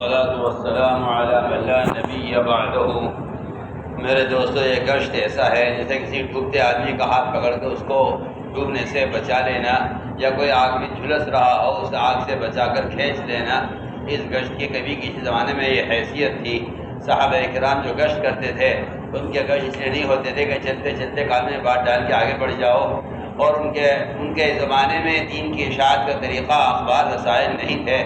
والصلاة والسلام علی من لا نبی بعدہ۔ میرے دوستو، یہ گشت ایسا ہے جیسے کسی ڈوبتے آدمی کا ہاتھ پکڑ کے اس کو ڈوبنے سے بچا لینا، یا کوئی آگ میں جھلس رہا ہو اس آگ سے بچا کر کھینچ لینا۔ اس گشت کی کبھی کسی زمانے میں یہ حیثیت تھی۔ صحابہ کرام جو گشت کرتے تھے ان کے گشت اس لیے نہیں ہوتے تھے کہ چلتے چلتے کان میں بات ڈال کے آگے بڑھ جاؤ، اور ان کے زمانے میں دین کی اشاعت کا طریقہ اخبار رسائل نہیں تھے۔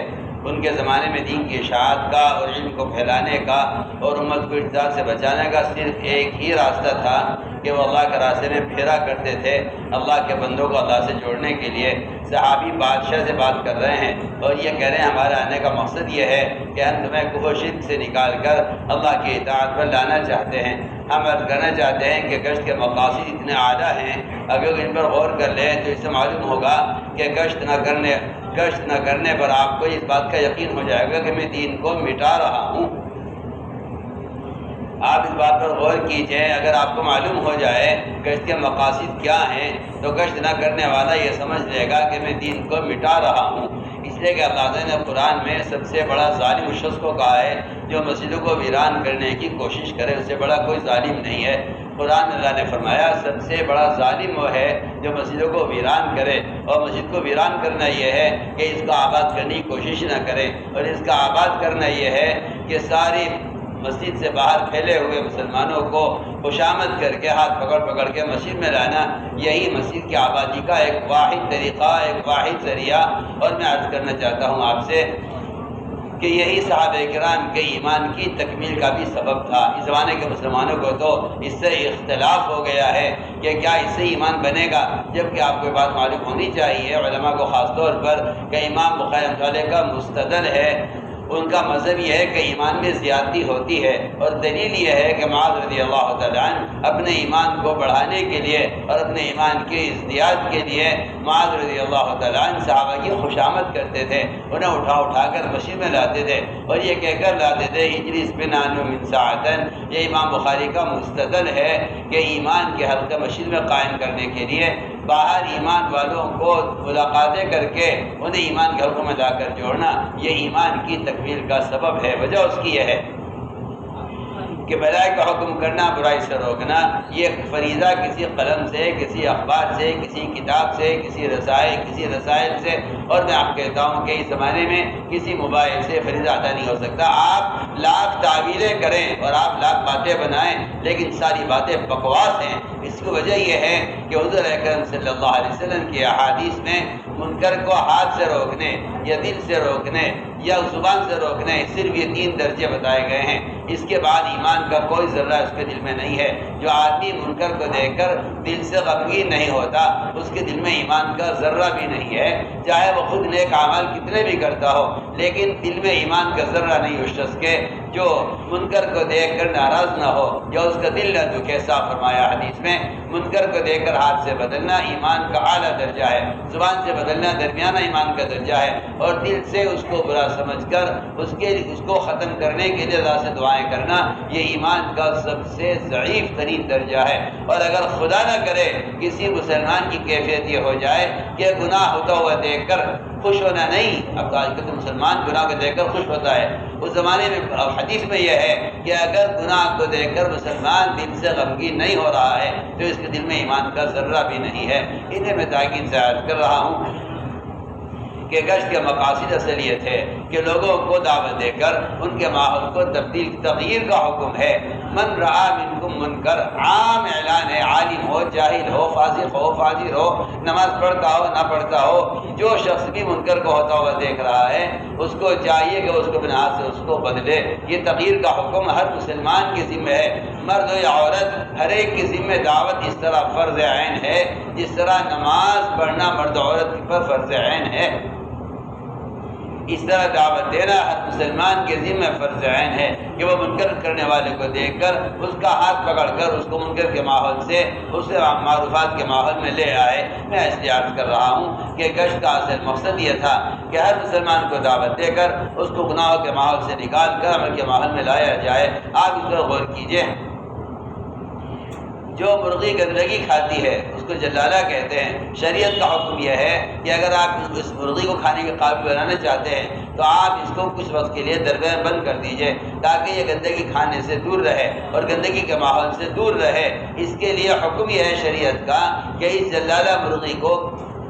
ان کے زمانے میں دین کی اشاعت کا اور علم کو پھیلانے کا اور امت کو ارتداد سے بچانے کا صرف ایک ہی راستہ تھا کہ وہ اللہ کے راستے میں پھیرا کرتے تھے، اللہ کے بندوں کو اللہ سے جوڑنے کے لیے۔ صحابی بادشاہ سے بات کر رہے ہیں اور یہ کہہ رہے ہیں ہمارے آنے کا مقصد یہ ہے کہ ہم تمہیں کفر و شرک سے نکال کر اللہ کی اطاعت پر لانا چاہتے ہیں۔ ہم عرض کرنا چاہتے ہیں کہ گشت کے مقاصد اتنے اعلیٰ ہیں، اگر ان پر غور کر لیں تو اس سے معلوم ہوگا کہ گشت نہ کرنے پر آپ کو اس بات کا یقین ہو جائے گا کہ میں دین کو مٹا رہا ہوں۔ آپ اس بات پر غور کیجئے، اگر آپ کو معلوم ہو جائے گشت کے مقاصد کیا ہیں تو گشت نہ کرنے والا یہ سمجھ لے گا کہ میں دین کو مٹا رہا ہوں۔ اس لیے کہ اللہ تعالیٰ نے قرآن میں سب سے بڑا ظالم اس شخص کو کہا ہے جو مسجدوں کو ویران کرنے کی کوشش کرے، اس سے بڑا کوئی ظالم نہیں ہے۔ قرآن اللہ نے فرمایا سب سے بڑا ظالم وہ ہے جو مسجدوں کو ویران کرے، اور مسجد کو ویران کرنا یہ ہے کہ اس کو آباد کرنے کی کوشش نہ کرے، اور اس کا آباد کرنا یہ ہے کہ ساری مسجد سے باہر پھیلے ہوئے مسلمانوں کو خوشامد کر کے ہاتھ پکڑ پکڑ کے مسجد میں لانا، یہی مسجد کی آبادی کا ایک واحد طریقہ، ایک واحد ذریعہ۔ اور میں عرض کرنا چاہتا ہوں آپ سے کہ یہی صحابہ کرام کے ایمان کی تکمیل کا بھی سبب تھا۔ اس زمانے کے مسلمانوں کو تو اس سے اختلاف ہو گیا ہے کہ کیا اس سے ایمان بنے گا، جبکہ آپ کو یہ بات معلوم ہونی چاہیے علماء کو خاص طور پر کہ امام بخاری رحمۃ اللہ علیہ کا مستدل ہے، ان کا مذہب یہ ہے کہ ایمان میں زیادتی ہوتی ہے، اور دلیل یہ ہے کہ معاذ رضی اللہ تعالیٰ عنہ اپنے ایمان کو بڑھانے کے لیے اور اپنے ایمان کے ازدیاد کے لیے معاذ رضی اللہ تعالیٰ عنہ صحابہ کی خوشامد کرتے تھے، انہیں اٹھا کر مسجد میں لاتے تھے اور یہ کہہ کر لاتے تھے اجلس بنا من ساعتن۔ یہ امام بخاری کا مستدل ہے کہ ایمان کے حلقہ مسجد میں قائم کرنے کے لیے باہر ایمان والوں کو ملاقاتیں کر کے انہیں ایمان کے حلقوں میں لا کر جوڑنا یہ ایمان کی تکمیل کا سبب ہے۔ وجہ اس کی یہ ہے کہ بھلائی کا حکم کرنا، برائی سے روکنا، یہ فریضہ کسی قلم سے، کسی اخبار سے، کسی کتاب سے، کسی رسائل سے، اور میں آپ کہتا ہوں کہ اس زمانے میں کسی موبائل سے فریضہ ادا نہیں ہو سکتا۔ آپ لاکھ تعویلیں کریں اور آپ لاکھ باتیں بنائیں لیکن ساری باتیں بکواس ہیں۔ اس کی وجہ یہ ہے کہ حضور اکرم صلی اللہ علیہ وسلم کی احادیث میں منکر کو ہاتھ سے روکنے یا دل سے روکنے یا زبان سے روکنے صرف یہ 3 درجے بتائے گئے ہیں۔ اس کے بعد ایمان کا کوئی ذرہ اس کے دل میں نہیں ہے۔ جو آدمی منکر کو دیکھ کر دل سے غمگین نہیں ہوتا اس کے دل میں ایمان کا ذرہ بھی نہیں ہے، چاہے وہ خود نیک اعمال کتنے بھی کرتا ہو، لیکن دل میں ایمان کا ذرہ نہیں اس شخص کے جو منکر کو دیکھ کر ناراض نہ ہو یا اس کا دل نہ دکھے۔ صاف فرمایا حدیث میں منکر کو دیکھ کر ہاتھ سے بدلنا ایمان کا اعلیٰ درجہ ہے، زبان سے بدلنا درمیانہ ایمان کا درجہ ہے، اور دل سے اس کو برا سمجھ کر اس کو ختم کرنے کے لیے اللہ سے دعائیں کرنا یہ ایمان کا سب سے ضعیف ترین درجہ ہے۔ اور اگر خدا نہ کرے کسی مسلمان کی کیفیت یہ ہو جائے کہ گناہ ہوتا ہوا دیکھ کر خوش ہونا نہیں، اب آج کل تو مسلمان گناہ کو دیکھ کر خوش ہوتا ہے، اس زمانے میں حدیث میں یہ ہے کہ اگر گناہ کو دیکھ کر مسلمان دل سے غمگین نہیں ہو رہا ہے تو اس کے دل میں ایمان کا ذرہ بھی نہیں ہے۔ انہیں میں تاکید سے عرض کر رہا ہوں کہ گشت کے مقاصد اصل یہ تھے کہ لوگوں کو دعوت دے کر ان کے ماحول کو تغییر کا حکم ہے۔ من رعا منکم منکر، عام اعلان ہے، عالم ہو، جاہل ہو، فاسق ہو، فاجر ہو، نماز پڑھتا ہو، نہ پڑھتا ہو، جو شخص بھی منکر کو ہوتا ہوا دیکھ رہا ہے اس کو چاہیے کہ اس کو اپنے ہاتھ سے اس کو بدلے۔ یہ تغییر کا حکم ہر مسلمان کے ذمہ ہے، مرد ہو یا عورت، ہر ایک کی ذمہ دعوت اس طرح فرض عین ہے جس طرح نماز پڑھنا مرد و عورت پر فرض عین ہے، اس طرح دعوت دینا ہر مسلمان کے ذمہ فرض عین ہے کہ وہ منکر کرنے والے کو دیکھ کر اس کا ہاتھ پکڑ کر اس کو منکر کے ماحول سے اسے معروفات کے ماحول میں لے آئے۔ میں اس لیے عرض کر رہا ہوں کہ گشت کا اصل مقصد یہ تھا کہ ہر مسلمان کو دعوت دے کر اس کو گناہوں کے ماحول سے نکال کر عمل کے ماحول میں لایا جائے۔ آپ اس پر غور کیجئے، جو مرغی گندگی کھاتی ہے اس کو جلالہ کہتے ہیں۔ شریعت کا حکم یہ ہے کہ اگر آپ اس مرغی کو کھانے کے قابل بنانا چاہتے ہیں تو آپ اس کو کچھ وقت کے لیے درگاہ میں بند کر دیجئے تاکہ یہ گندگی کھانے سے دور رہے اور گندگی کے ماحول سے دور رہے۔ اس کے لیے حکم یہ ہے شریعت کا کہ اس جلالہ مرغی کو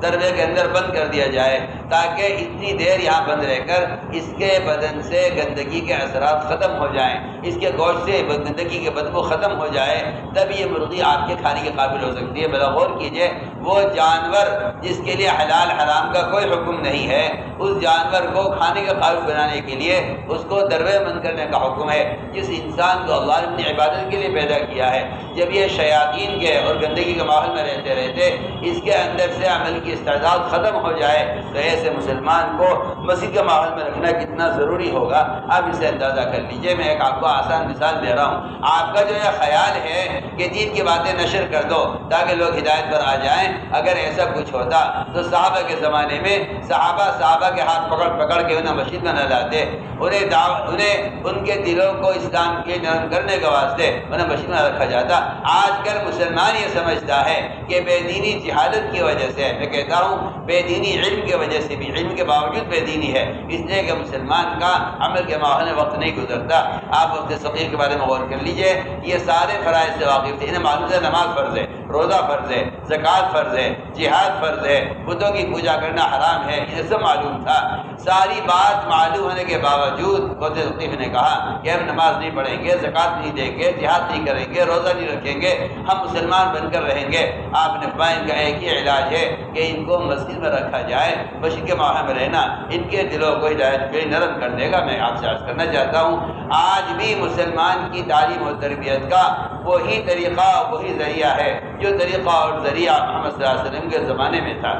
دربے کے اندر بند کر دیا جائے تاکہ اتنی دیر یہاں بند رہ کر اس کے بدن سے گندگی کے اثرات ختم ہو جائیں، اس کے گوشت سے گندگی کے بدبو ختم ہو جائے، تب یہ مرغی آپ کے کھانے کے قابل ہو سکتی ہے۔ بلا غور کیجئے، وہ جانور جس کے لیے حلال حرام کا کوئی حکم نہیں ہے، اس جانور کو کھانے کے قابل بنانے کے لیے اس کو دربے بند کرنے کا حکم ہے۔ جس انسان کو اللہ نے اپنی عبادت کے لیے پیدا کیا ہے، جب یہ شیاطین کے اور گندگی کے ماحول میں رہتے رہتے اس کے اندر سے عمل کی استعداد ختم ہو جائے تو ایسے مسلمان کو مسجد کے ماحول میں رکھنا کتنا ضروری ہوگا، آپ اسے اندازہ کر لیجئے۔ میں ایک آپ کو آسان مثال دے رہا ہوں۔ آپ کا جو یہ خیال ہے کہ دین کی باتیں نشر کر دو تاکہ لوگ ہدایت پر آ جائیں، اگر ایسا کچھ ہوتا تو صحابہ کے زمانے میں صحابہ کے ہاتھ پکڑ پکڑ کے انہیں مسجد میں نہ لاتے، انہیں ان کے دلوں کو اسلام کے نرم کرنے کے واسطے انہیں مسجد میں رکھا جاتا۔ آج کل مسلمان یہ سمجھتا ہے کہ بے دینی جہالت کی وجہ سے، میں کہتا ہوں بے دینی علم کی وجہ سے بھی، علم کے باوجود بے دینی ہے، اس لیے کہ مسلمان کا عمل کے ماحول میں وقت نہیں گزرتا۔ آپ وقت صغیر کے بارے میں غور کر لیجئے، یہ سارے فرائض سے واقف تھے، انہیں معلوم ہے نماز فرض ہے، روزہ فرض ہے، زکوٰۃ فرض ہے، جہاد فرض ہے، بتوں کی پوجا کرنا حرام ہے، یہ سب معلوم تھا۔ ساری بات معلوم ہونے کے باوجود قوت ثقیف نے کہا کہ ہم نماز نہیں پڑھیں گے، زکوٰۃ نہیں دیں گے، جہاد نہیں کریں گے، روزہ نہیں رکھیں گے، ہم مسلمان بن کر رہیں گے۔ آپ نے فرمایا ان کا ایک ہی علاج ہے کہ ان کو مسجد میں رکھا جائے، مسجد کے ماحول میں رہنا ان کے دلوں کو ہدایت کے نرم کر دے گا۔ میں آپ سے عرض کرنا چاہتا ہوں، آج بھی مسلمان کی تعلیم و تربیت کا وہی طریقہ وہی ذریعہ ہے جو طریقہ اور ذریعہ محمد صلی اللہ علیہ وسلم کے زمانے میں تھا۔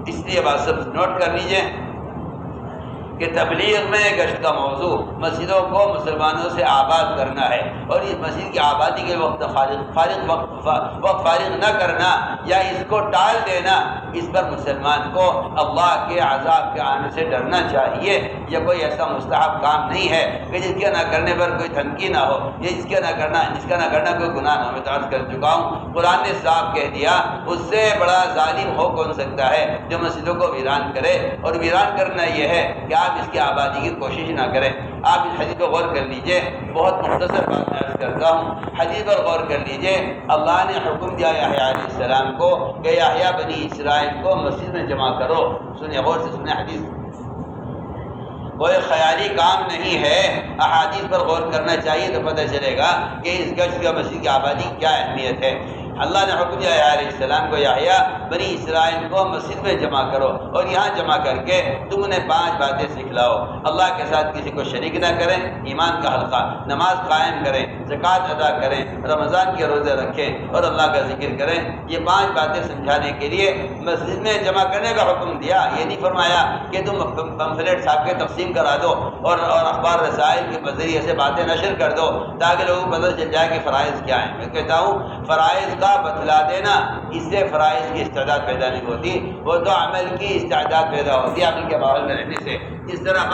اس لیے بات سب نوٹ کر لیجئے کہ تبلیغ میں گشت کا موضوع مسجدوں کو مسلمانوں سے آباد کرنا ہے، اور اس مسجد کی آبادی کے وقت وقت فارغ نہ کرنا یا اس کو ٹال دینا، اس پر مسلمان کو اللہ کے عذاب کے آنے سے ڈرنا چاہیے۔ یہ کوئی ایسا مستحب کام نہیں ہے کہ جس کے نہ کرنے پر کوئی دھمکی نہ ہو، یا جس کا نہ کرنا کوئی گناہ نہ ہو۔ میں تو عرض کر چکا ہوں، قرآن نے صاف کہہ دیا اس سے بڑا ظالم ہو کون سکتا ہے جو مسجدوں کو ویران کرے، اور ویران کرنا یہ ہے کہ آپ اس کی آبادی کی کوشش نہ کریں۔ آپ اس حدیث پر غور کر لیجئے، بہت مختصر بات میں عرض کرتا ہوں، حدیث پر غور کر لیجئے۔ اللہ نے حکم دیا یحییٰ علیہ السلام کو کہ یحییٰ بنی اسرائیل کو مسجد میں جمع کرو۔ سنیں، غور سے سنیں حدیث، کوئی خیالی کام نہیں ہے، احادیث پر غور کرنا چاہیے تو پتہ چلے گا کہ اس گشت کا مسجد کی آبادی کی کیا اہمیت ہے۔ اللہ نے حکم دیا یحییٰ علیہ السلام کو یحییٰ بنی اسرائیل کو مسجد میں جمع کرو، اور یہاں جمع کر کے تم انہیں 5 باتیں سکھلاؤ۔ اللہ کے ساتھ کسی کو شریک نہ کریں، ایمان کا حلقہ، نماز قائم کریں، زکوٰۃ ادا کریں، رمضان کے روزے رکھیں اور اللہ کا ذکر کریں۔ یہ 5 باتیں سمجھانے کے لیے مسجد میں جمع کرنے کا حکم دیا۔ یہ نہیں فرمایا کہ تم پمفلیٹ چھاپ کے تقسیم کرا دو اور اخبار رسائل کے ذریعے سے باتیں نشر کر دو تاکہ لوگوں کو پتہ چل جائے کہ فرائض کیا ہیں۔ میں کہتا ہوں فرائض کا بتلا دینا، اس سے فرائض کی استعداد پیدا نہیں ہوتی، وہ تو عمل کی استعداد پیدا ہوتی ہے، عمل کے ماحول میں رہنے سے۔ اس طرح